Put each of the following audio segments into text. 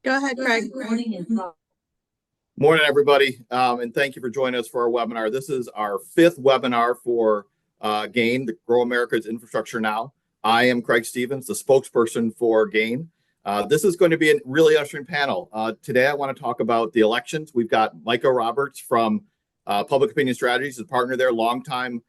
Go ahead, Craig. Morning, everybody, and thank you for joining us for our webinar. This is our fifth webinar for GAIN, the Grow America's Infrastructure Now. I am Craig Stevens, the spokesperson for GAIN. This is going to be a really interesting panel. Today, I want to talk about the elections. We've got Micah Roberts from Public Opinion Strategies, a partner there, longtime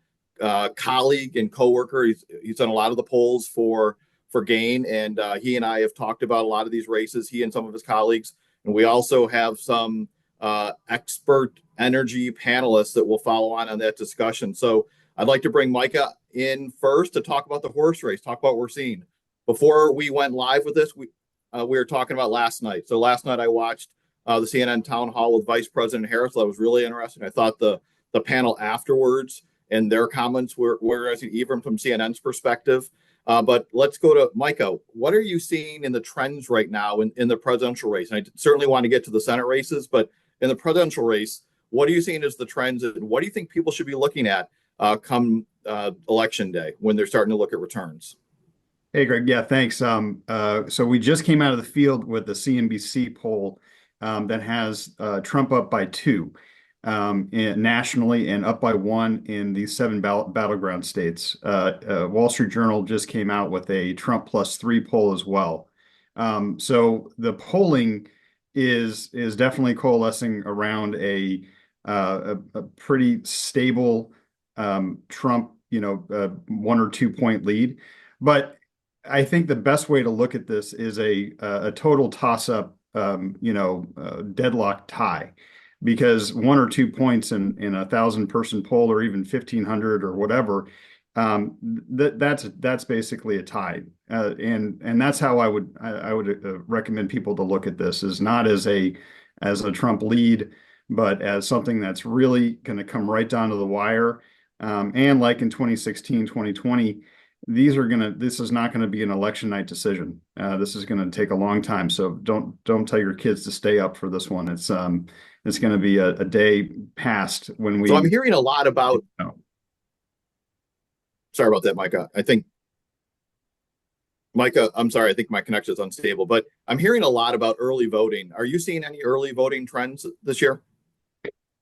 colleague and coworker. He's done a lot of the polls for GAIN, and he and I have talked about a lot of these races, he and some of his colleagues. And we also have some expert energy panelists that will follow on that discussion. So I'd like to bring Micah in first to talk about the horse race, talk about what we're seeing. Before we went live with this, we were talking about last night. So last night I watched the CNN town hall with Vice President Harris. That was really interesting. I thought the panel afterwards and their comments were interesting, even from CNN's perspective. But let's go to Micah. What are you seeing in the trends right now in the presidential race? And I certainly want to get to the Senate races, but in the presidential race, what are you seeing as the trends, and what do you think people should be looking at come election day when they're starting to look at returns? Hey, Greg. Yeah, thanks. So we just came out of the field with the CNBC poll that has Trump up by 2 nationally and up by 1 in the 7 battleground states. Wall Street Journal just came out with a Trump +3 poll as well. So the polling is definitely coalescing around a pretty stable Trump, 1 or 2 point lead. But I think the best way to look at this is a total toss-up, deadlock tie, because 1 or 2 points in a 1,000-person poll, or even 1,500 or whatever, that's basically a tie, and that's how I would recommend people to look at this, is not as a Trump lead, but as something that's really going to come right down to the wire. And like in 2016, 2020, this is not going to be an election night decision. This is going to take a long time. So don't tell your kids to stay up for this one. It's going to be a day past when we. So I'm hearing a lot about. Sorry about that, Micah. I'm sorry. I think my connection is unstable, but I'm hearing a lot about early voting. Are you seeing any early voting trends this year?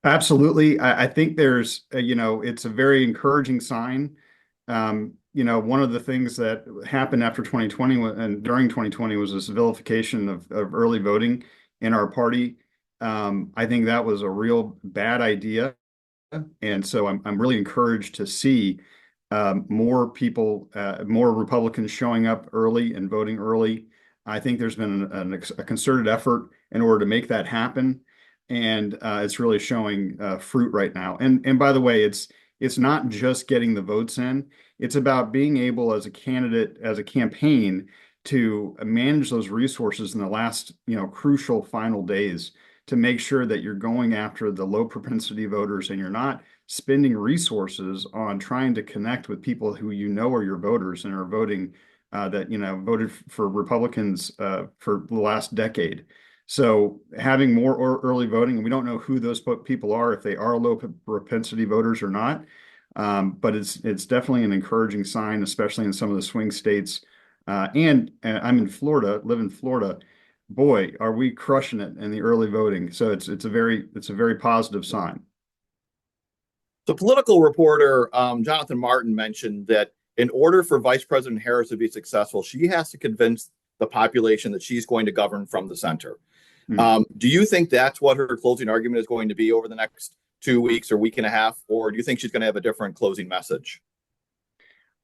Absolutely. I think there's, it's a very encouraging sign. One of the things that happened after 2020 and during 2020 was this vilification of early voting in our party. I think that was a real bad idea. And so I'm really encouraged to see more people, more Republicans showing up early and voting early. I think there's been a concerted effort in order to make that happen. And it's really showing fruit right now. And by the way, it's not just getting the votes in. It's about being able, as a candidate, as a campaign, to manage those resources in the last, crucial final days, to make sure that you're going after the low propensity voters and you're not spending resources on trying to connect with people who are your voters and are voting voted for Republicans for the last decade. So having more early voting, and we don't know who those people are, if they are low propensity voters or not. But it's definitely an encouraging sign, especially in some of the swing states. And I'm in Florida, live in Florida. Boy, are we crushing it in the early voting. So it's a very positive sign. The political reporter, Jonathan Martin, mentioned that in order for Vice President Harris to be successful, she has to convince the population that she's going to govern from the center. Do you think that's what her closing argument is going to be over the next 2 weeks or week and a half, or do you think she's going to have a different closing message?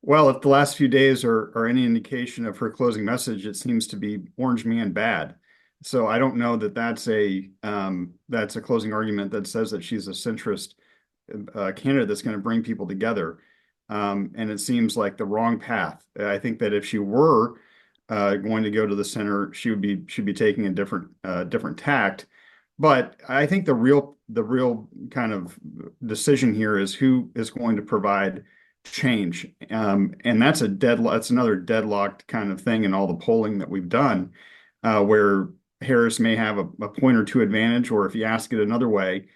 Well, if the last few days are any indication of her closing message, it seems to be Orange Man bad. So I don't know that that's a closing argument that says that she's a centrist candidate that's going to bring people together. And it seems like the wrong path. I think that if she were going to go to the center, should be taking a different tact. But I think the real kind of decision here is who is going to provide change, and that's another deadlocked kind of thing in all the polling that we've done, where Harris may have a point or 2 advantage, or if you ask it another way,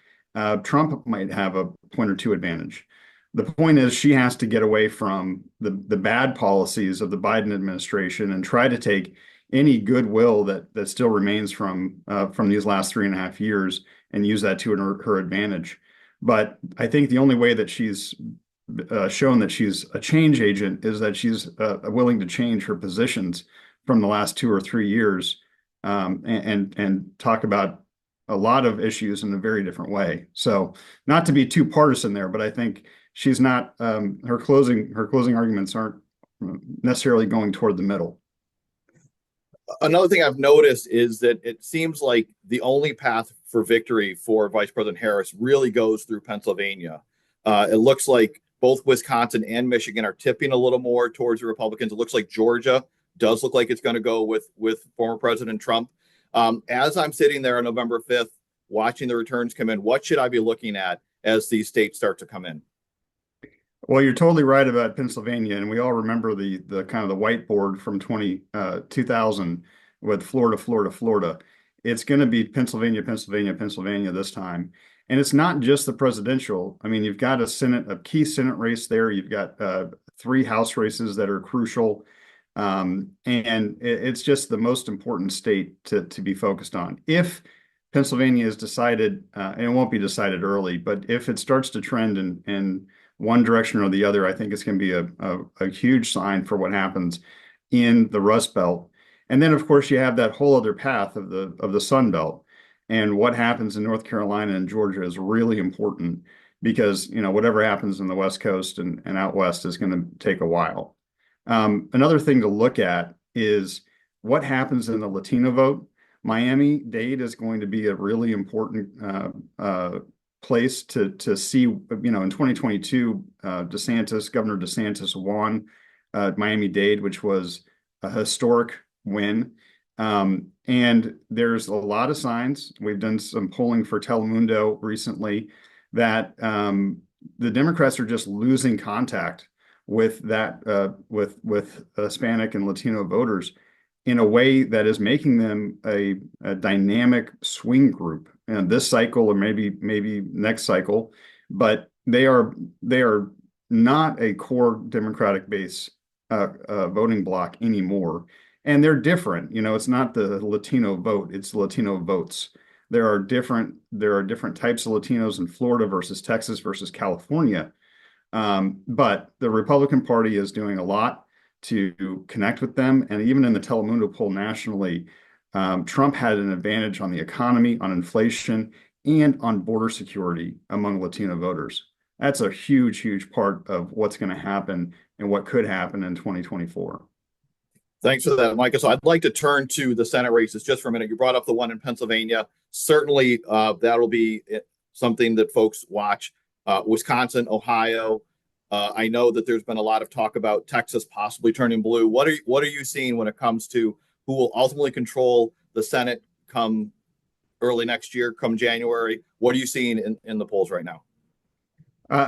Trump might have a point or 2 advantage. The point is, she has to get away from the bad policies of the Biden administration and try to take any goodwill that still remains from these last 3.5 years and use that to her advantage. But I think the only way that she's shown that she's a change agent is that she's willing to change her positions from the last 2 or 3 years, and talk about a lot of issues in a very different way. So not to be too partisan there, but I think she's not, her closing arguments aren't necessarily going toward the middle. Another thing I've noticed is that it seems like the only path for victory for Vice President Harris really goes through Pennsylvania. It looks like both Wisconsin and Michigan are tipping a little more towards the Republicans. It looks like Georgia does look like it's going to go with former President Trump. As I'm sitting there on November 5th, watching the returns come in, what should I be looking at as these states start to come in? Well, you're totally right about Pennsylvania, and we all remember the kind of the whiteboard from 2000 with Florida, Florida, Florida. It's going to be Pennsylvania, Pennsylvania, Pennsylvania this time. And it's not just the presidential. I mean, you've got a key Senate race there. You've got 3 House races that are crucial. And it's just the most important state to be focused on. If Pennsylvania is decided, and it won't be decided early, but if it starts to trend in one direction or the other, I think it's going to be a huge sign for what happens in the Rust Belt. And then, of course, you have that whole other path of the Sun Belt. And what happens in North Carolina and Georgia is really important because, whatever happens in the West Coast and out West is going to take a while. Another thing to look at is what happens in the Latino vote. Miami-Dade is going to be a really important place to see. In 2022, Governor DeSantis won Miami-Dade, which was a historic win. And there's a lot of signs. We've done some polling for Telemundo recently that the Democrats are just losing contact with with Hispanic and Latino voters in a way that is making them a dynamic swing group. And this cycle, or maybe next cycle, but they are not a core Democratic base voting bloc anymore. And they're different. It's not the Latino vote, it's the Latino votes. There are different types of Latinos in Florida versus Texas versus California. But the Republican Party is doing a lot to connect with them. And even in the Telemundo poll nationally, Trump had an advantage on the economy, on inflation, and on border security among Latino voters. That's a huge, huge part of what's going to happen and what could happen in 2024. Thanks for that, Micah. So I'd like to turn to the Senate races just for a minute. You brought up the one in Pennsylvania. Certainly, that'll be something that folks watch. Wisconsin, Ohio. I know that there's been a lot of talk about Texas possibly turning blue. What are you seeing when it comes to who will ultimately control the Senate come early next year, come January? What are you seeing in the polls right now?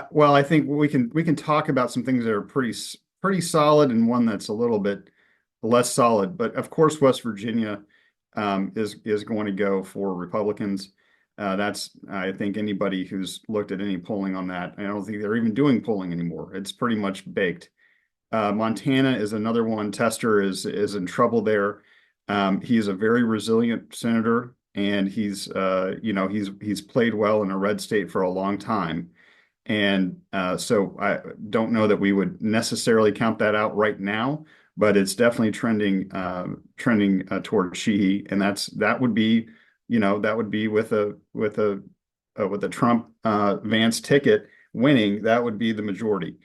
Well, I think we can talk about some things that are pretty solid and one that's a little bit less solid. But of course, West Virginia is going to go for Republicans. I think anybody who's looked at any polling on that, I don't think they're even doing polling anymore. It's pretty much baked. Montana is another one. Tester is in trouble there. He's a very resilient senator, and he's played well in a red state for a long time. And so I don't know that we would necessarily count that out right now, but it's definitely trending towards Sheehy, and that would be with a Trump Vance ticket winning, that would be the majority.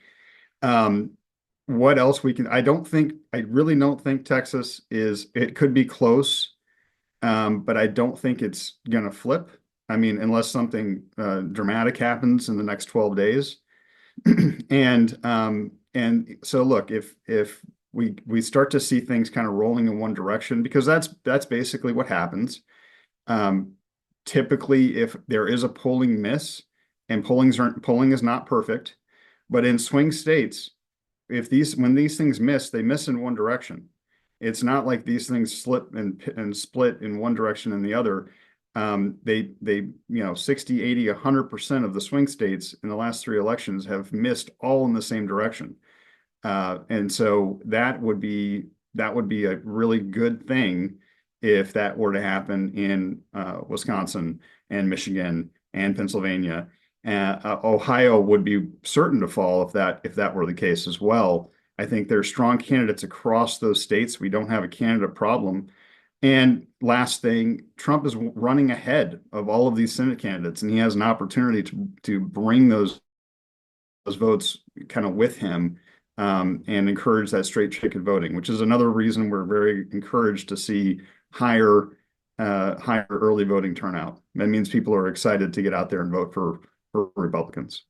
What else I really don't think Texas it could be close, but I don't think it's gonna flip. I mean, unless something dramatic happens in the next 12 days. And so look, if we start to see things kind of rolling in one direction, because that's basically what happens. Typically, if there is a polling miss, and polling is not perfect, but in swing states, when these things miss, they miss in one direction. It's not like these things slip and split in one direction and the other. They 60, 80, 100% of the swing states in the last 3 elections have missed all in the same direction. And so that would be that would be a really good thing if that were to happen in Wisconsin and Michigan and Pennsylvania. Ohio would be certain to fall if that were the case as well. I think there's strong candidates across those states. We don't have a candidate problem. And last thing, Trump is running ahead of all of these Senate candidates, and he has an opportunity to bring those votes kind of with him, and encourage that straight ticket voting, which is another reason we're very encouraged to see higher early voting turnout. That means people are excited to get out there and vote for Republicans.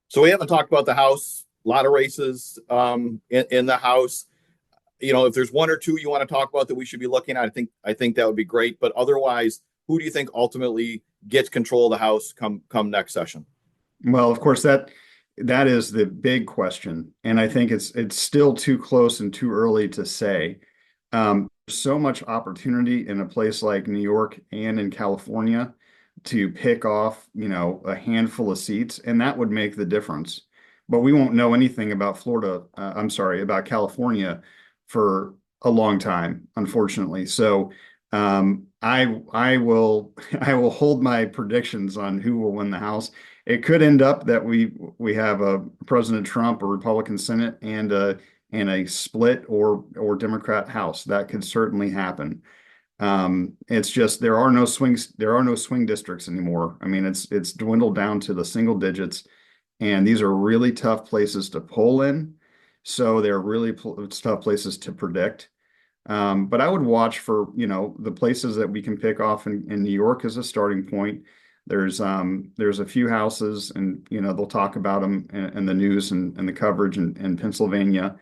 So we haven't talked about the House. A lot of races in the House. If there's one or two you want to talk about that we should be looking at, I think that would be great. But otherwise, who do you think ultimately gets control of the House come next session? Well, of course, that is the big question, and I think it's still too close and too early to say. So much opportunity in a place like New York and in California to pick off, a handful of seats, and that would make the difference. But we won't know anything about about California for a long time, unfortunately. So I will I will hold my predictions on who will win the House. It could end up that we have a President Trump, a Republican Senate, and a split or Democrat House. That could certainly happen. It's just there are no swing districts anymore. I mean, it's dwindled down to the single digits, and these are really tough places to poll in. So they're really tough places to predict. But I would watch for, the places that we can pick off in New York as a starting point. There's a few houses, and they'll talk about them in the news and the coverage in Pennsylvania.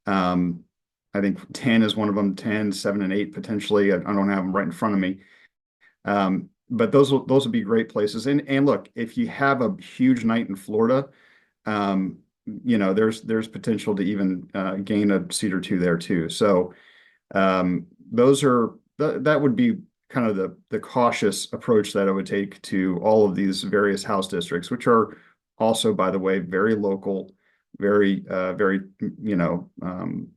I think 10 is one of them, 10, 7, and 8 potentially. I don't have them right in front of me. But those would be great places. And look, if you have a huge night in Florida, there's potential to even gain a seat or two there too. So that would be kind of the cautious approach that I would take to all of these various House districts, which are also, by the way, very local, very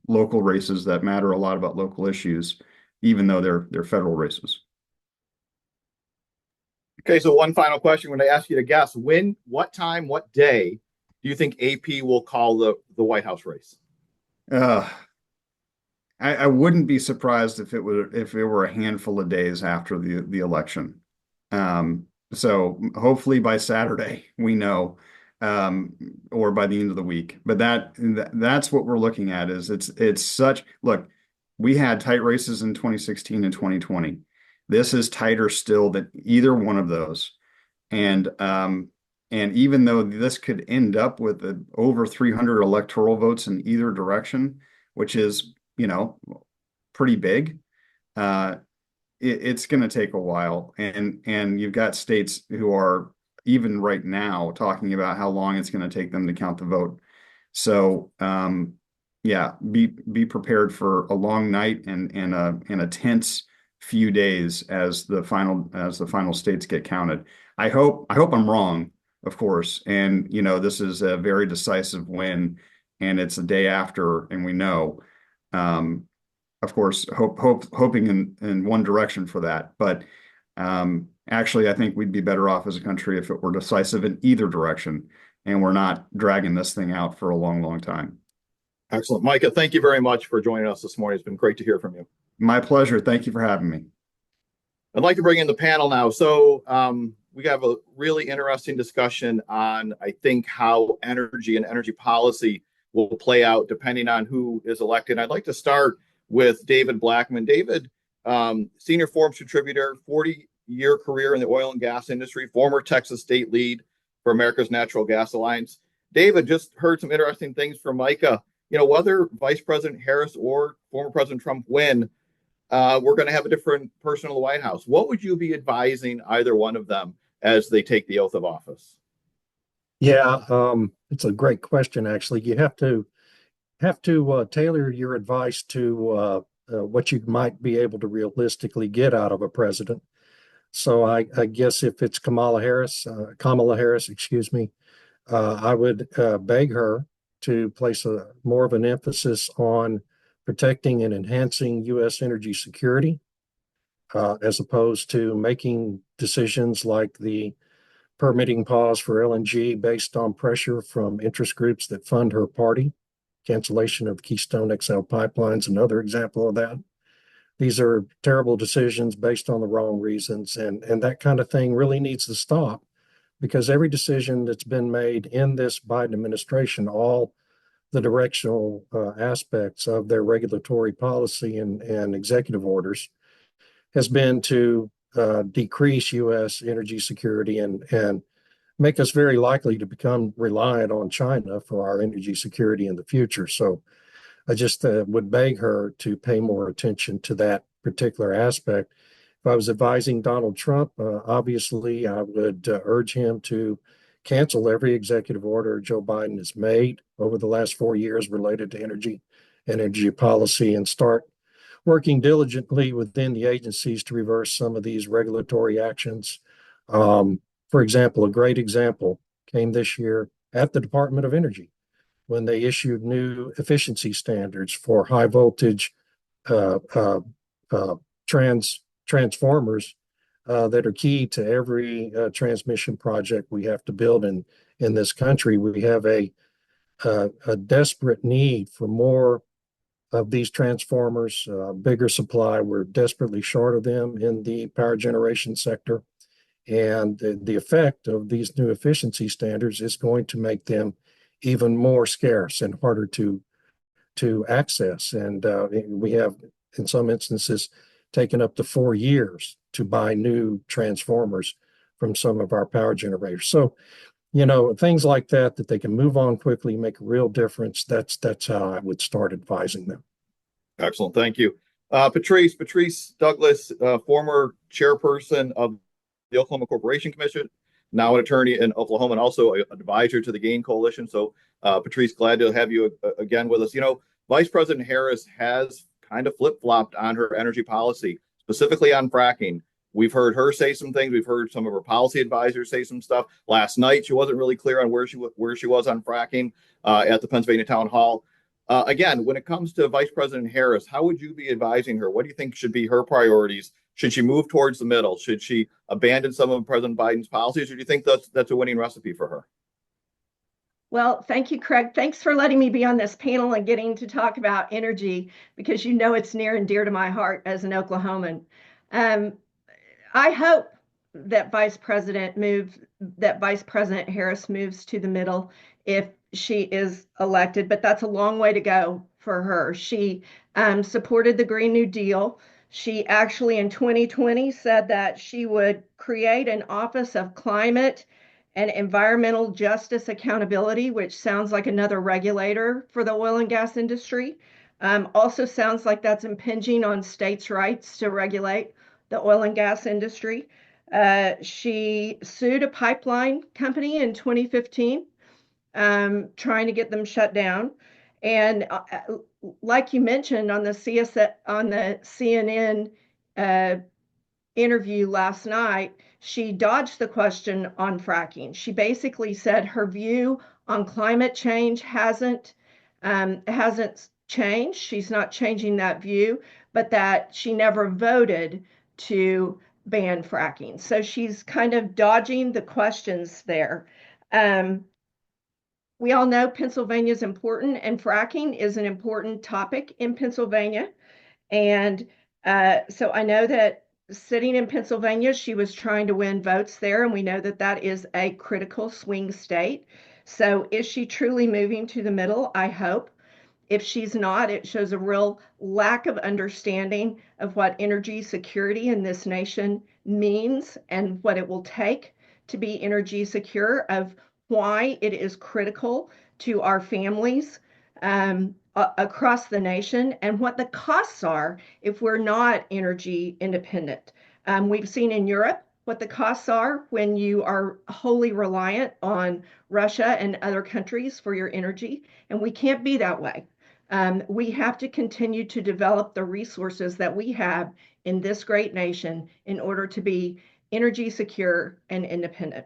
local races that matter a lot about local issues, even though they're federal races. Okay, so one final question. When I ask you to guess, what time, what day do you think AP will call the White House race? I wouldn't be surprised if it were a handful of days after the election. So hopefully by Saturday we know, or by the end of the week. But that's what we're looking at. Look, we had tight races in 2016 and 2020. This is tighter still than either one of those. And even though this could end up with over 300 electoral votes in either direction, which is, pretty big, it's going to take a while. And you've got states who are even right now talking about how long it's going to take them to count the vote. So, yeah, be prepared for a long night and a tense few days as the final states get counted. I hope I'm wrong, of course. And this is a very decisive win, and it's a day after, and we know. Of course, hoping in one direction for that. But actually, I think we'd be better off as a country if it were decisive in either direction, and we're not dragging this thing out for a long, long time. Excellent. Micah, thank you very much for joining us this morning. It's been great to hear from you. My pleasure. Thank you for having me. I'd like to bring in the panel now. So we have a really interesting discussion on, I think, how energy and energy policy will play out depending on who is elected. I'd like to start with David Blackman. David, senior Forbes contributor, 40-year career in the oil and gas industry, former Texas state lead for America's Natural Gas Alliance. David, just heard some interesting things from Micah. Whether Vice President Harris or former President Trump win, we're going to have a different person in the White House. What would you be advising either one of them as they take the oath of office? Yeah, it's a great question. Actually, you have to tailor your advice to what you might be able to realistically get out of a president. So I guess if it's Kamala Harris, excuse me, I would beg her to place more of an emphasis on protecting and enhancing U.S. energy security, as opposed to making decisions like the permitting pause for LNG based on pressure from interest groups that fund her party. Cancellation of Keystone XL pipelines, another example of that. These are terrible decisions based on the wrong reasons, and that kind of thing really needs to stop, because every decision that's been made in this Biden administration, all the directional aspects of their regulatory policy and executive orders, has been to decrease U.S. energy security and make us very likely to become reliant on China for our energy security in the future. So I just would beg her to pay more attention to that particular aspect. If I was advising Donald Trump, obviously I would urge him to cancel every executive order Joe Biden has made over the last 4 years related to energy and energy policy, and start working diligently within the agencies to reverse some of these regulatory actions. For example, a great example came this year at the Department of Energy when they issued new efficiency standards for high voltage transformers that are key to every transmission project we have to build in this country. We have a desperate need for more of these transformers, bigger supply. We're desperately short of them in the power generation sector. And the effect of these new efficiency standards is going to make them even more scarce and harder to access. And we have, in some instances, taken up to 4 years to buy new transformers from some of our power generators. So, things like that they can move on quickly, make a real difference. That's how I would start advising them. Excellent. Thank you. Patrice Douglas, former chairperson of the Oklahoma Corporation Commission, now an attorney in Oklahoma and also an advisor to the GAIN Coalition. So, Patrice, glad to have you again with us. Vice President Harris has kind of flip-flopped on her energy policy, specifically on fracking. We've heard her say some things. We've heard some of her policy advisors say some stuff. Last night, she wasn't really clear on where she was on fracking at the Pennsylvania Town Hall. Again, when it comes to Vice President Harris, how would you be advising her? What do you think should be her priorities? Should she move towards the middle? Should she abandon some of President Biden's policies? Or do you think that's a winning recipe for her? Well, thank you, Craig. Thanks for letting me be on this panel and getting to talk about energy, because it's near and dear to my heart as an Oklahoman. I hope that Vice President Harris moves to the middle if she is elected, but that's a long way to go for her. She supported the Green New Deal. She actually in 2020 said that she would create an Office of Climate and Environmental Justice Accountability, which sounds like another regulator for the oil and gas industry. Also sounds like that's impinging on states' rights to regulate the oil and gas industry. She sued a pipeline company in 2015, trying to get them shut down. And like you mentioned on the CNN interview last night, she dodged the question on fracking. She basically said her view on climate change hasn't changed. She's not changing that view, but that she never voted to ban fracking. So she's kind of dodging the questions there. We all know Pennsylvania is important, and fracking is an important topic in Pennsylvania. And so I know that sitting in Pennsylvania, she was trying to win votes there, and we know that that is a critical swing state. So is she truly moving to the middle? I hope. If she's not, it shows a real lack of understanding of what energy security in this nation means and what it will take to be energy secure, of why it is critical to our families across the nation, and what the costs are if we're not energy independent. We've seen in Europe what the costs are when you are wholly reliant on Russia and other countries for your energy, and we can't be that way. We have to continue to develop the resources that we have in this great nation in order to be energy secure and independent.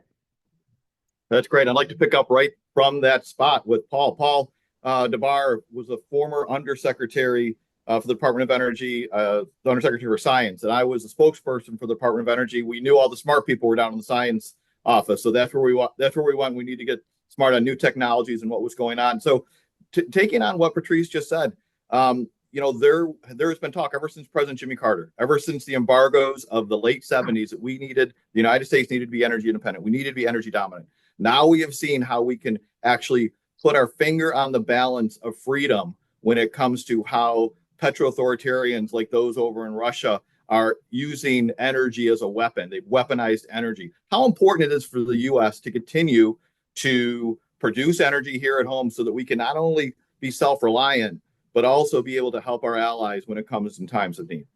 That's great. I'd like to pick up right from that spot with Paul. Paul DeBar was a former undersecretary for the Department of Energy, the Undersecretary for Science, and I was a spokesperson for the Department of Energy. We knew all the smart people were down in the science office, so that's where we want. That's where we went. We need to get smart on new technologies and what was going on. So, taking on what Patrice just said, there's been talk ever since President Jimmy Carter, ever since the embargoes of the late 70s, that the United States needed to be energy independent. We needed to be energy dominant. Now we have seen how we can actually put our finger on the balance of freedom when it comes to how petro-authoritarians like those over in Russia are using energy as a weapon. They've weaponized energy. How important it is for the U.S. to continue to produce energy here at home so that we can not only be self-reliant, but also be able to help our allies when it comes in times of need.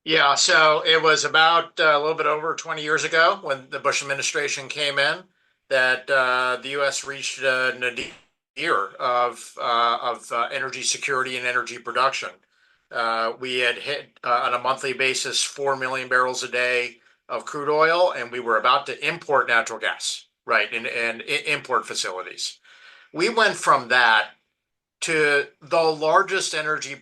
Yeah, so it was about a little bit over 20 years ago when the Bush administration came in that the U.S. reached a nadir of energy security and energy production. We had hit on a monthly basis 4 million barrels a day of crude oil, and we were about to import natural gas, right, and import facilities. We went from that to the largest energy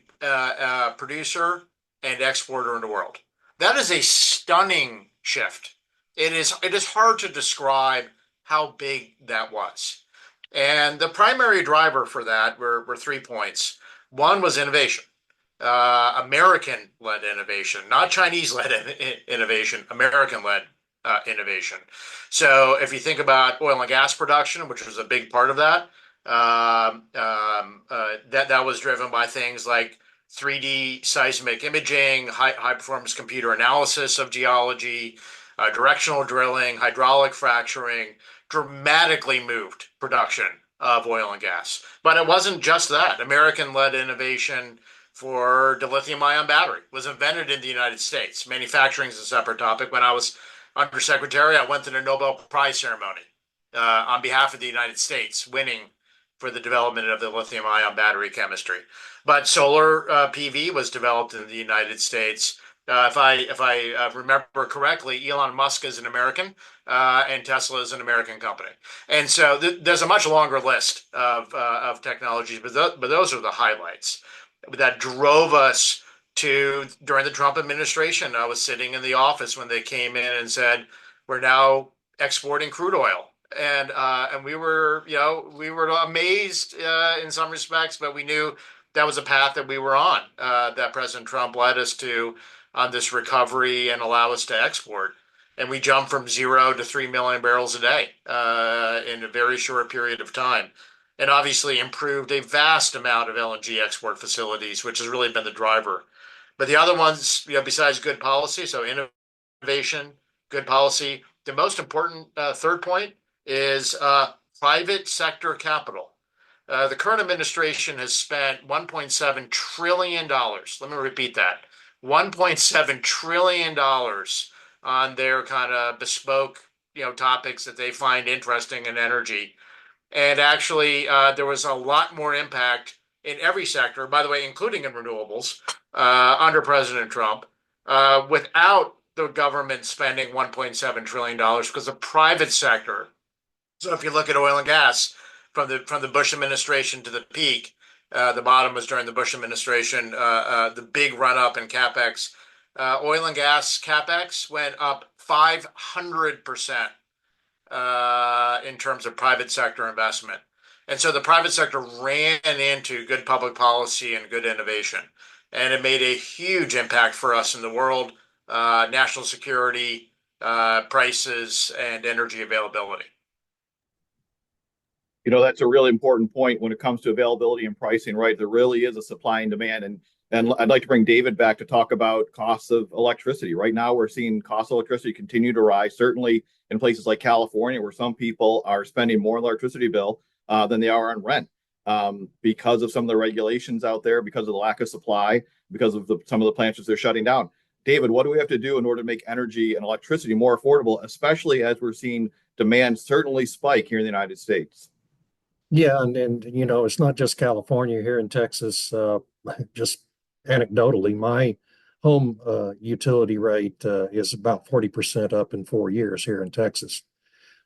producer and exporter in the world. That is a stunning shift. It is hard to describe how big that was. And the primary driver for that were 3 points. One was innovation, American-led innovation, not Chinese-led innovation, American-led innovation. So if you think about oil and gas production, which was a big part of that, that was driven by things like 3D seismic imaging, high performance computer analysis of geology, directional drilling, hydraulic fracturing, dramatically moved production of oil and gas. But it wasn't just that. American-led innovation for the lithium-ion battery was invented in the United States. Manufacturing is a separate topic. When I was undersecretary, I went to the Nobel Prize ceremony on behalf of the United States, winning for the development of the lithium-ion battery chemistry. But solar PV was developed in the United States. If I remember correctly, Elon Musk is an American, and Tesla is an American company. And so there's a much longer list of technologies, but those are the highlights that drove us to, during the Trump administration. I was sitting in the office when they came in and said, we're now exporting crude oil. And we were amazed in some respects, but we knew that was a path that we were on, that President Trump led us to on this recovery and allow us to export. And we jumped from 0 to 3 million barrels a day in a very short period of time. And obviously improved a vast amount of LNG export facilities, which has really been the driver. But the other ones, besides good policy, so innovation, good policy, the most important third point is private sector capital. The current administration has spent $1.7 trillion. Let me repeat that. $1.7 trillion on their kind of bespoke, topics that they find interesting in energy. And actually, there was a lot more impact in every sector, by the way, including in renewables, under President Trump, without the government spending $1.7 trillion, because the private sector. So if you look at oil and gas from the Bush administration to the peak, the bottom was during the Bush administration, the big run up in CapEx. Oil and gas CapEx went up 500% in terms of private sector investment. And so the private sector ran into good public policy and good innovation. And it made a huge impact for us in the world, national security, prices, and energy availability. That's a really important point when it comes to availability and pricing, right? There really is a supply and demand. And I'd like to bring David back to talk about costs of electricity. Right now, we're seeing costs of electricity continue to rise, certainly in places like California, where some people are spending more electricity bill than they are on rent because of some of the regulations out there, because of the lack of supply, because of some of the plants that they're shutting down. David, what do we have to do in order to make energy and electricity more affordable, especially as we're seeing demand certainly spike here in the United States? Yeah, and it's not just California. Here in Texas, just anecdotally, my home utility rate is about 40% up in 4 years here in Texas.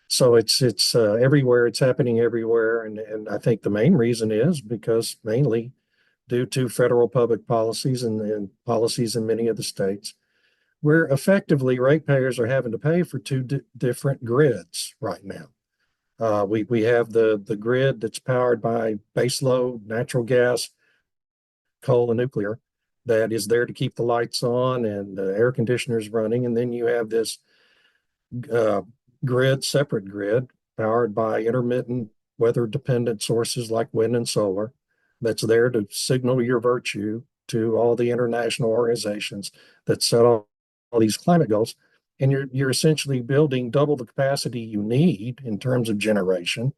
So it's everywhere. It's happening everywhere, and I think the main reason is because mainly due to federal public policies and policies in many of the states, where effectively ratepayers are having to pay for two different grids right now. We have the grid that's powered by baseload natural gas, coal, and nuclear that is there to keep the lights on and the air conditioners running. And then you have this separate grid powered by intermittent weather dependent sources like wind and solar that's there to signal your virtue to all the international organizations that set all these climate goals. And you're essentially building double the capacity you need in terms of generation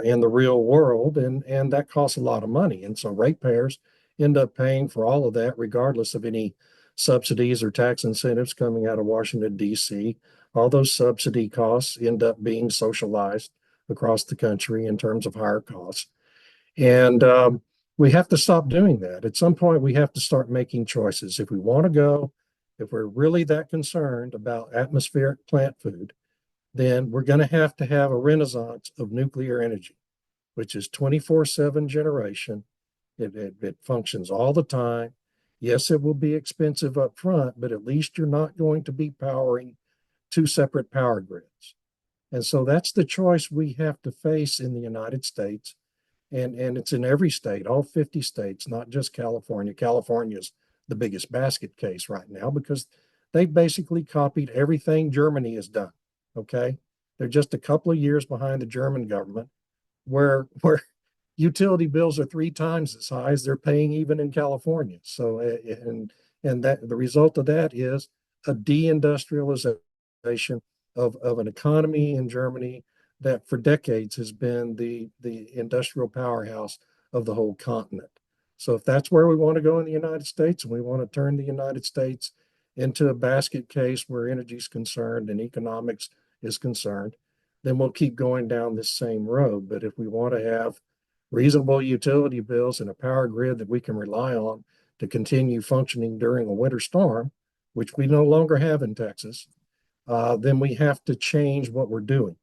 in the real world, and that costs a lot of money. And so ratepayers end up paying for all of that, regardless of any subsidies or tax incentives coming out of Washington, D.C. All those subsidy costs end up being socialized across the country in terms of higher costs. And we have to stop doing that. At some point, we have to start making choices. If we want to go, if we're really that concerned about atmospheric plant food, then we're going to have a renaissance of nuclear energy, which is 24/7 generation. It functions all the time. Yes, it will be expensive up front, but at least you're not going to be powering two separate power grids. And so that's the choice we have to face in the United States. And it's in every state, all 50 states, not just California. California is the biggest basket case right now because they basically copied everything Germany has done. Okay. They're just a couple of years behind the German government where utility bills are 3 times as high as they're paying even in California. So, and that the result of that is a deindustrialization of an economy in Germany that for decades has been the industrial powerhouse of the whole continent. So if that's where we want to go in the United States, and we want to turn the United States into a basket case where energy is concerned and economics is concerned, then we'll keep going down this same road. But if we want to have reasonable utility bills and a power grid that we can rely on to continue functioning during a winter storm, which we no longer have in Texas, then we have to change what we're doing.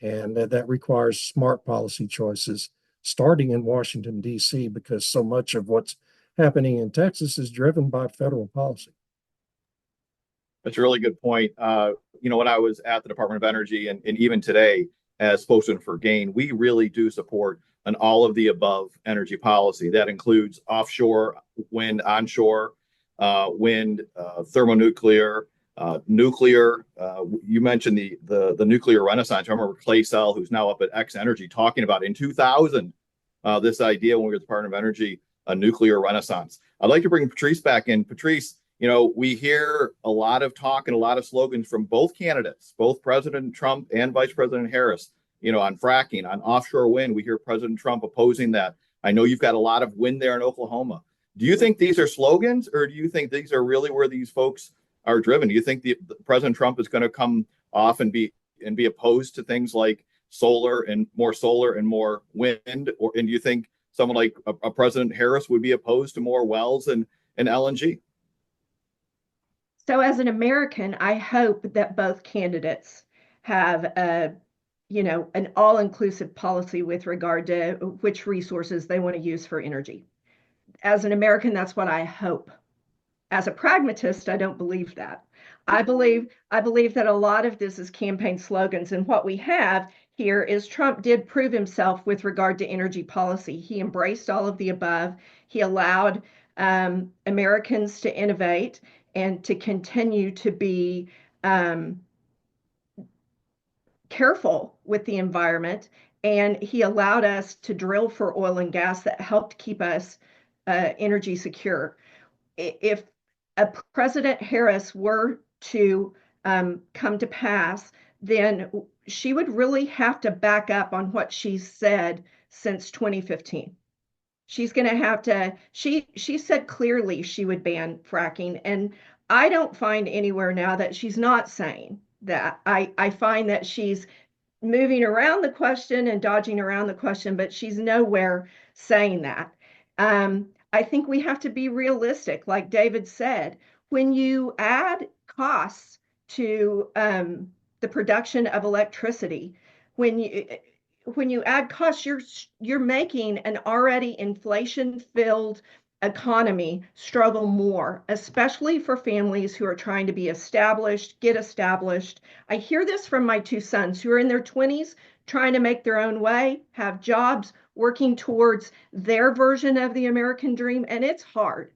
And that requires smart policy choices starting in Washington, D.C., because so much of what's happening in Texas is driven by federal policy. That's a really good point. When I was at the Department of Energy and even today as spokesman for GAIN, we really do support an all of the above energy policy. That includes offshore wind, onshore wind, thermonuclear, nuclear. You mentioned the nuclear renaissance. I remember Clay Sell, who's now up at X Energy, talking about in 2000 this idea when we were at the Department of Energy, a nuclear renaissance. I'd like to bring Patrice back in. Patrice, we hear a lot of talk and a lot of slogans from both candidates, both President Trump and Vice President Harris, on fracking, on offshore wind. We hear President Trump opposing that. I know you've got a lot of wind there in Oklahoma. Do you think these are slogans, or do you think these are really where these folks are driven? Do you think the President Trump is going to come off and be opposed to things like solar and more wind, and do you think someone like a President Harris would be opposed to more wells and LNG? So as an American, I hope that both candidates have an all-inclusive policy with regard to which resources they want to use for energy. As an American, that's what I hope. As a pragmatist, I don't believe that. I believe that a lot of this is campaign slogans, and what we have here is Trump did prove himself with regard to energy policy. He embraced all of the above. He allowed Americans to innovate and to continue to be careful with the environment. And he allowed us to drill for oil and gas that helped keep us energy secure. If a President Harris were to come to pass, then she would really have to back up on what she's said since 2015. She's going to have to, she said clearly she would ban fracking. And I don't find anywhere now that she's not saying that. I find that she's moving around the question and dodging around the question, but she's nowhere saying that. I think we have to be realistic. Like David said, when you add costs to the production of electricity, when when you add costs, you're making an already inflation-filled economy struggle more, especially for families who are trying to be established, get established. I hear this from my two sons who are in their 20s, trying to make their own way, have jobs, working towards their version of the American dream, and it's hard.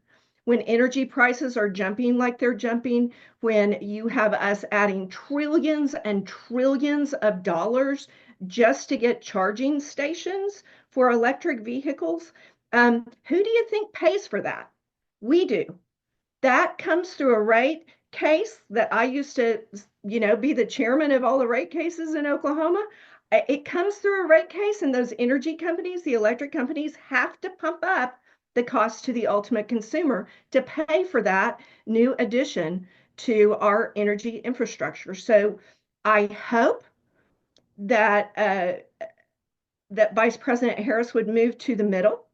When energy prices are jumping like they're jumping, when you have us adding trillions and trillions of dollars just to get charging stations for electric vehicles, who do you think pays for that? We do. That comes through a rate case that I used to, be the chairman of all the rate cases in Oklahoma. It comes through a rate case, and those energy companies, the electric companies, have to pump up the cost to the ultimate consumer to pay for that new addition to our energy infrastructure. So I hope that that Vice President Harris would move to the middle,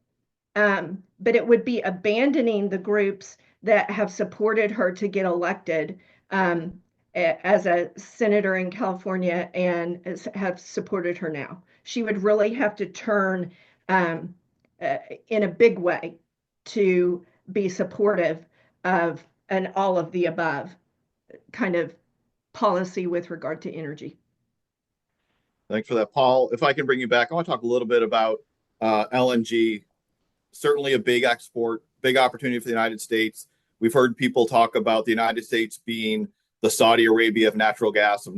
but it would be abandoning the groups that have supported her to get elected as a senator in California and have supported her now. She would really have to turn in a big way to be supportive of an all of the above kind of policy with regard to energy. Thanks for that, Paul. If I can bring you back, I want to talk a little bit about LNG. Certainly a big export, big opportunity for the United States. We've heard people talk about the United States being the Saudi Arabia of natural gas,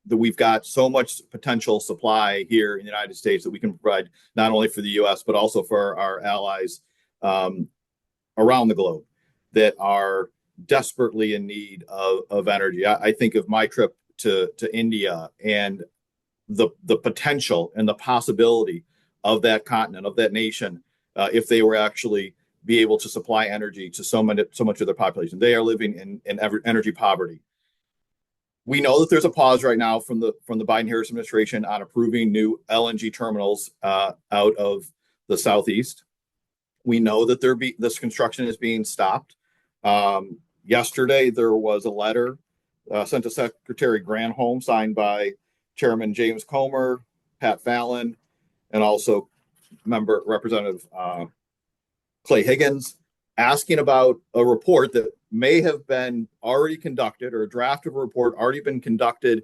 that we've got so much potential supply here in the United States that we can provide not only for the U.S., but also for our allies around the globe that are desperately in need of energy. I think of my trip to India and the potential and the possibility of that continent, of that nation, if they were actually be able to supply energy to so much of their population. They are living in energy poverty. We know that there's a pause right now from the Biden-Harris administration on approving new LNG terminals out of the Southeast. We know that this construction is being stopped. Yesterday, there was a letter sent to Secretary Granholm, signed by Chairman James Comer, Pat Fallon, and also Representative Clay Higgins, asking about a report that may have been already conducted, or a draft of a report already been conducted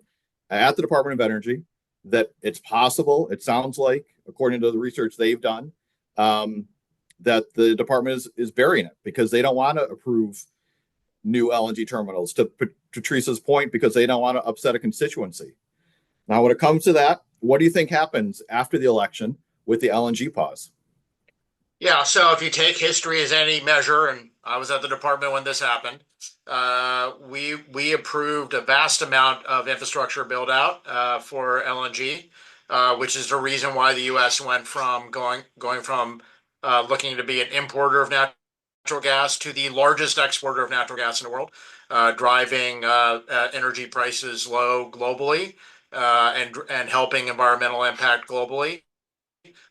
at the Department of Energy, that it's possible, it sounds like, according to the research they've done, that the department is burying it because they don't want to approve new LNG terminals, to Teresa's point, because they don't want to upset a constituency. Now, when it comes to that, what do you think happens after the election with the LNG pause? Yeah, so if you take history as any measure, and I was at the department when this happened, we approved a vast amount of infrastructure build out for LNG, which is the reason why the U.S. went from going from looking to be an importer of natural gas to the largest exporter of natural gas in the world, driving energy prices low globally, and helping environmental impact globally.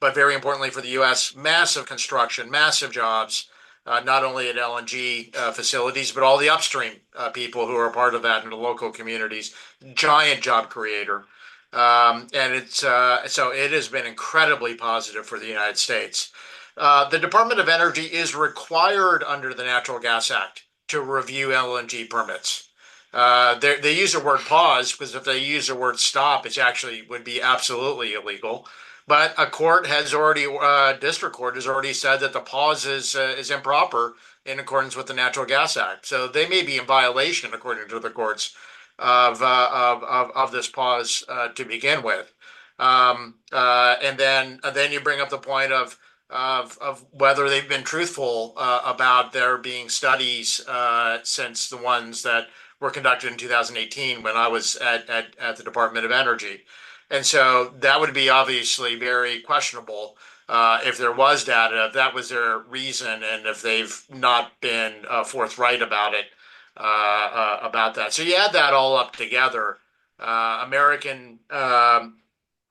But very importantly for the U.S., massive construction, massive jobs, not only at LNG facilities, but all the upstream people who are a part of that in the local communities. Giant job creator. And so it has been incredibly positive for the United States. The Department of Energy is required under the Natural Gas Act to review LNG permits. They use the word pause because if they use the word stop, it actually would be absolutely illegal. But a court has already, district court has already said that the pause is improper in accordance with the Natural Gas Act. So they may be in violation, according to the courts, of this pause to begin with. And then you bring up the point of whether they've been truthful about there being studies since the ones that were conducted in 2018 when I was at the Department of Energy. And so that would be obviously very questionable if there was data, if that was their reason, and if they've not been forthright about it, about that. So you add that all up together, the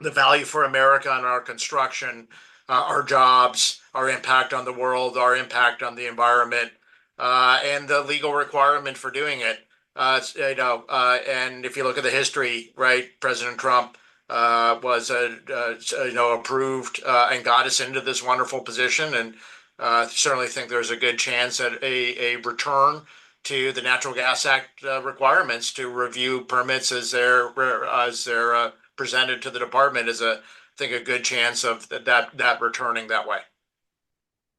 value for America and our construction, our jobs, our impact on the world, our impact on the environment, and the legal requirement for doing it. And if you look at the history, right, President Trump was approved and got us into this wonderful position. And certainly think there's a good chance that a return to the Natural Gas Act requirements to review permits as they're presented to the department is I think a good chance of that returning that way.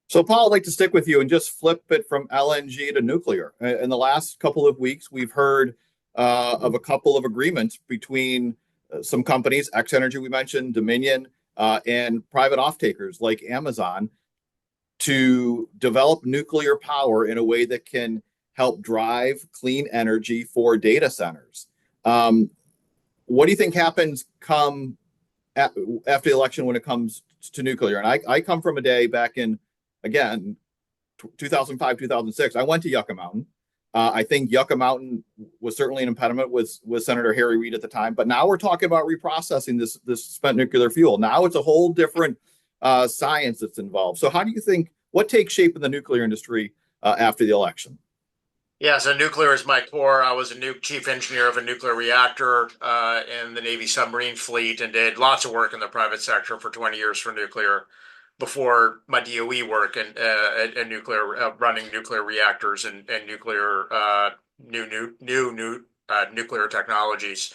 So, Paul, I'd like to stick with you and just flip it from LNG to nuclear. In the last couple of weeks, we've heard of a couple of agreements between some companies, X Energy, we mentioned, Dominion, and private off-takers like Amazon to develop nuclear power in a way that can help drive clean energy for data centers. What do you think happens come after the election when it comes to nuclear? And I come from a day back in, again, 2005, 2006. I went to Yucca Mountain. I think Yucca Mountain was certainly an impediment with Senator Harry Reid at the time. But now we're talking about reprocessing this spent nuclear fuel. Now it's a whole different science that's involved. So how do you think, what takes shape in the nuclear industry after the election? Yeah, so nuclear is my core. I was a chief engineer of a nuclear reactor in the Navy submarine fleet and did lots of work in the private sector for 20 years for nuclear before my DOE work and nuclear, running nuclear reactors and nuclear new nuclear technologies.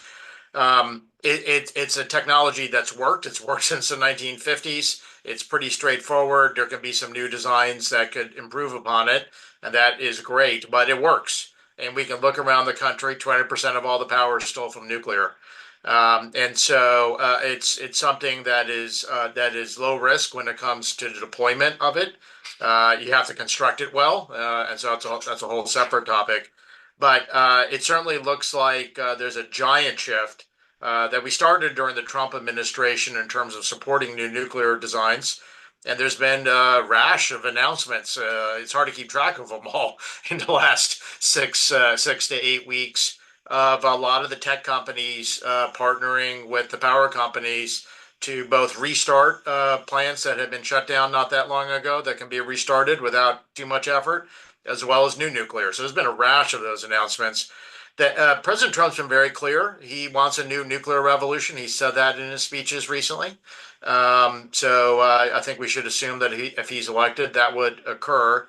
It's a technology that's worked. It's worked since the 1950s. It's pretty straightforward. There can be some new designs that could improve upon it, and that is great, but it works. And we can look around the country, 20% of all the power is still from nuclear. And so it's something that is low risk when it comes to the deployment of it. You have to construct it well, and so that's a whole separate topic. But it certainly looks like there's a giant shift that we started during the Trump administration in terms of supporting new nuclear designs. And there's been a rash of announcements. It's hard to keep track of them all in the last 6 to 8 weeks of a lot of the tech companies partnering with the power companies to both restart plants that have been shut down not that long ago that can be restarted without too much effort, as well as new nuclear. So there's been a rash of those announcements. That President Trump's been very clear. He wants a new nuclear revolution. He said that in his speeches recently. So I think we should assume that if he's elected, that would occur.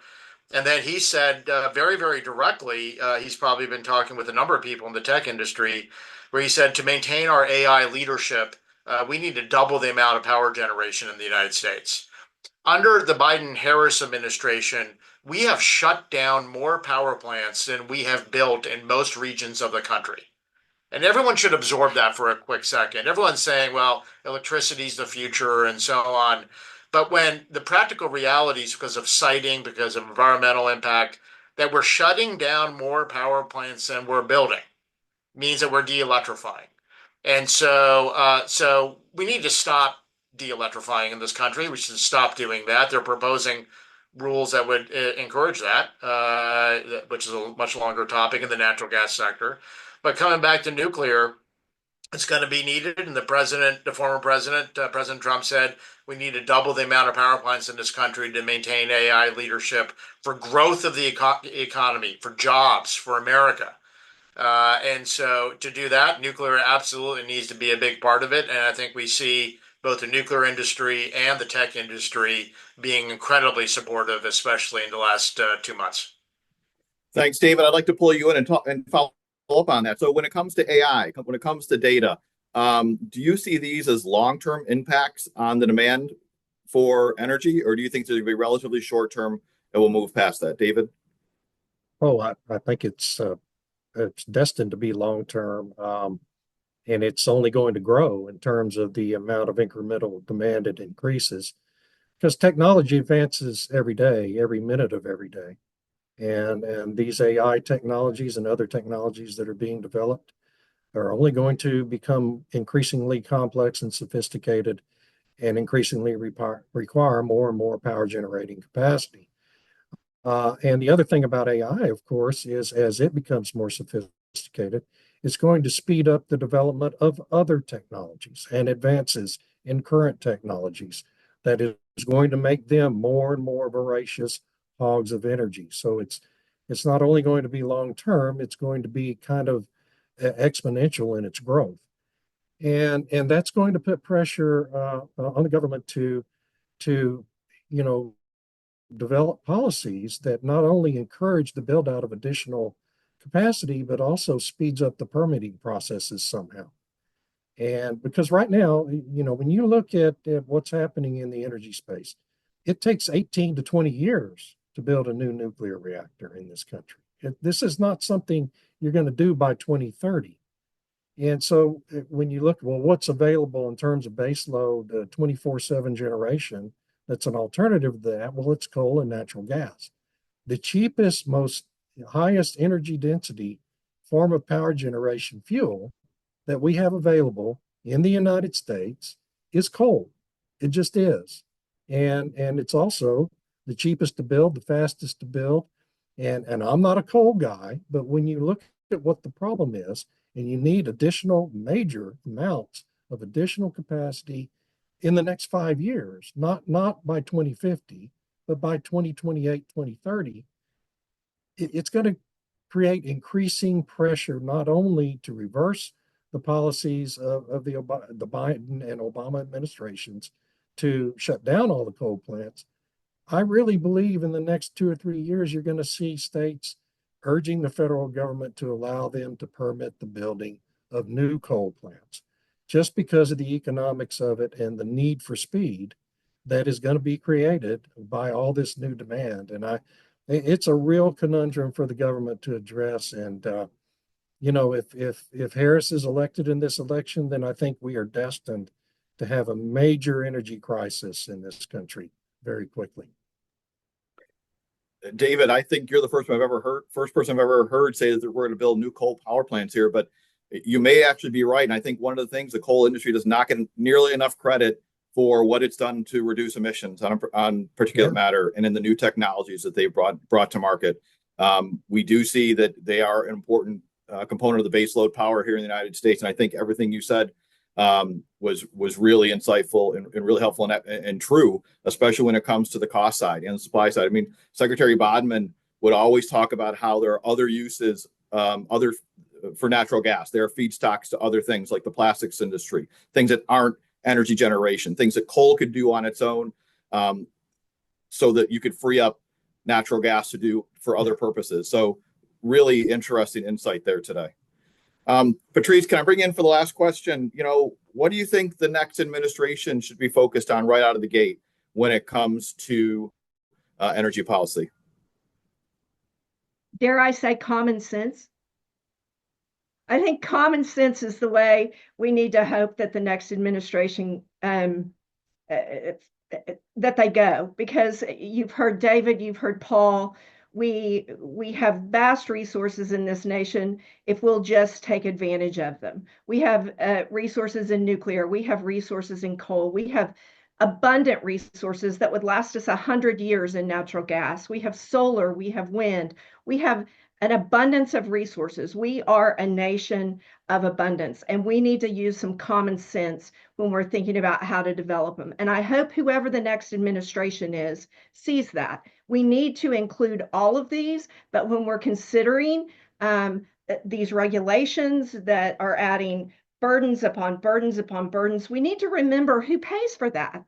And then he said very, very directly, he's probably been talking with a number of people in the tech industry, where he said to maintain our AI leadership, we need to double the amount of power generation in the United States. Under the Biden-Harris administration, we have shut down more power plants than we have built in most regions of the country. And everyone should absorb that for a quick second. Everyone's saying, well, electricity is the future and so on. But when the practical realities, because of siting, because of environmental impact, that we're shutting down more power plants than we're building, means that we're de-electrifying. And so we need to stop de-electrifying in this country. We should stop doing that. They're proposing rules that would encourage that, which is a much longer topic in the natural gas sector. But coming back to nuclear, it's going to be needed. And the former president, President Trump, said we need to double the amount of power plants in this country to maintain AI leadership for growth of the economy, for jobs, for America. And so to do that, nuclear absolutely needs to be a big part of it. And I think we see both the nuclear industry and the tech industry being incredibly supportive, especially in the last 2 months. Thanks, David. I'd like to pull you in and follow up on that. So when it comes to AI, when it comes to data, do you see these as long-term impacts on the demand for energy, or do you think they're going to be relatively short-term and we'll move past that? David? Oh, I think it's destined to be long-term, and it's only going to grow in terms of the amount of incremental demand it increases, because technology advances every day, every minute of every day. And these AI technologies and other technologies that are being developed are only going to become increasingly complex and sophisticated and increasingly require more and more power generating capacity. And the other thing about AI, of course, is as it becomes more sophisticated, it's going to speed up the development of other technologies and advances in current technologies that is going to make them more and more voracious hogs of energy. So it's not only going to be long term, it's going to be kind of exponential in its growth. And that's going to put pressure on the government to you know develop policies that not only encourage the build out of additional capacity, but also speeds up the permitting processes somehow. And because right now, when you look at what's happening in the energy space, it takes 18 to 20 years to build a new nuclear reactor in this country. This is not something you're going to do by 2030. And so when you look, well, what's available in terms of baseload 24/7 generation, that's an alternative to that. Well, it's coal and natural gas. The cheapest, most highest energy density form of power generation fuel that we have available in the United States is coal. It just is. And it's also the cheapest to build, the fastest to build. And I'm not a coal guy, but when you look at what the problem is, and you need additional major amounts of additional capacity in the next 5 years, not by 2050, but by 2028, 2030, it's going to create increasing pressure not only to reverse the policies of the Biden and Obama administrations to shut down all the coal plants. I really believe in the next 2 or 3 years, you're going to see states urging the federal government to allow them to permit the building of new coal plants, just because of the economics of it and the need for speed that is going to be created by all this new demand. And it's a real conundrum for the government to address. And if Harris is elected in this election, then I think we are destined to have a major energy crisis in this country very quickly. David, I think you're the first person I've ever heard say that we're going to build new coal power plants here, but you may actually be right. And I think one of the things the coal industry does not get nearly enough credit for what it's done to reduce emissions on particulate matter and in the new technologies that they've brought to market. We do see that they are an important component of the baseload power here in the United States. And I think everything you said was really insightful and really helpful and true, especially when it comes to the cost side and the supply side. I mean, Secretary Bodman would always talk about how there are other uses, for natural gas. There are feedstocks to other things like the plastics industry, things that aren't energy generation, things that coal could do on its own, so that you could free up natural gas to do for other purposes. So really interesting insight there today. Patrice, can I bring you in for the last question? What do you think the next administration should be focused on right out of the gate when it comes to energy policy? Dare I say common sense? I think common sense is the way we need to hope that the next administration that they go, because you've heard David, you've heard Paul. We have vast resources in this nation if we'll just take advantage of them. We have resources in nuclear. We have resources in coal. We have abundant resources that would last us 100 years in natural gas. We have solar. We have wind. We have an abundance of resources. We are a nation of abundance, and we need to use some common sense when we're thinking about how to develop them. And I hope whoever the next administration is sees that. We need to include all of these, but when we're considering these regulations that are adding burdens upon burdens upon burdens, we need to remember who pays for that.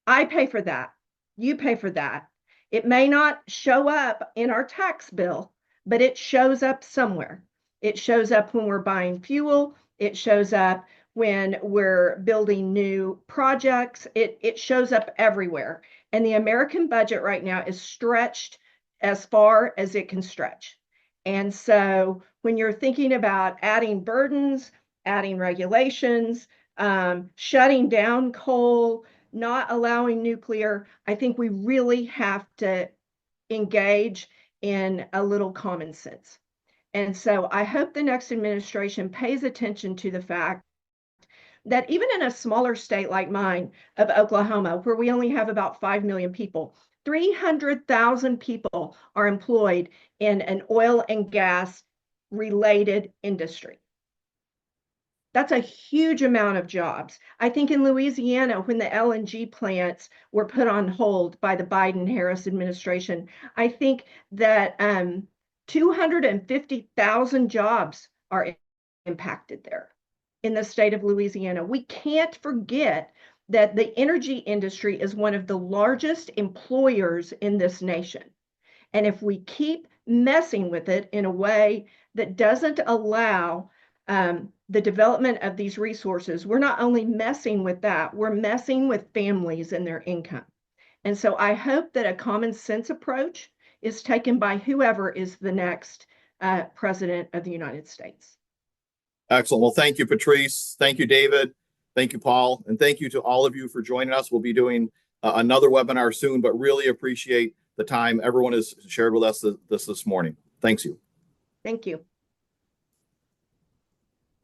I pay for that. You pay for that. It may not show up in our tax bill, but it shows up somewhere. It shows up when we're buying fuel. It shows up when we're building new projects. It shows up everywhere. And the American budget right now is stretched as far as it can stretch. And so when you're thinking about adding burdens, adding regulations, shutting down coal, not allowing nuclear, I think we really have to engage in a little common sense. And so I hope the next administration pays attention to the fact that even in a smaller state like mine of Oklahoma, where we only have about 5 million people, 300,000 people are employed in an oil and gas related industry. That's a huge amount of jobs. I think in Louisiana, when the LNG plants were put on hold by the Biden-Harris administration, I think that 250,000 jobs are impacted there. in the state of Louisiana. We can't forget that the energy industry is one of the largest employers in this nation. And if we keep messing with it in a way that doesn't allow the development of these resources, we're not only messing with that, we're messing with families and their income. And so I hope that a common sense approach is taken by whoever is the next president of the United States. Excellent. Well, thank you, Patrice. Thank you, David. Thank you, Paul. And thank you to all of you for joining us. We'll be doing another webinar soon, but really appreciate the time everyone has shared with us this morning. Thanks you. Thank you.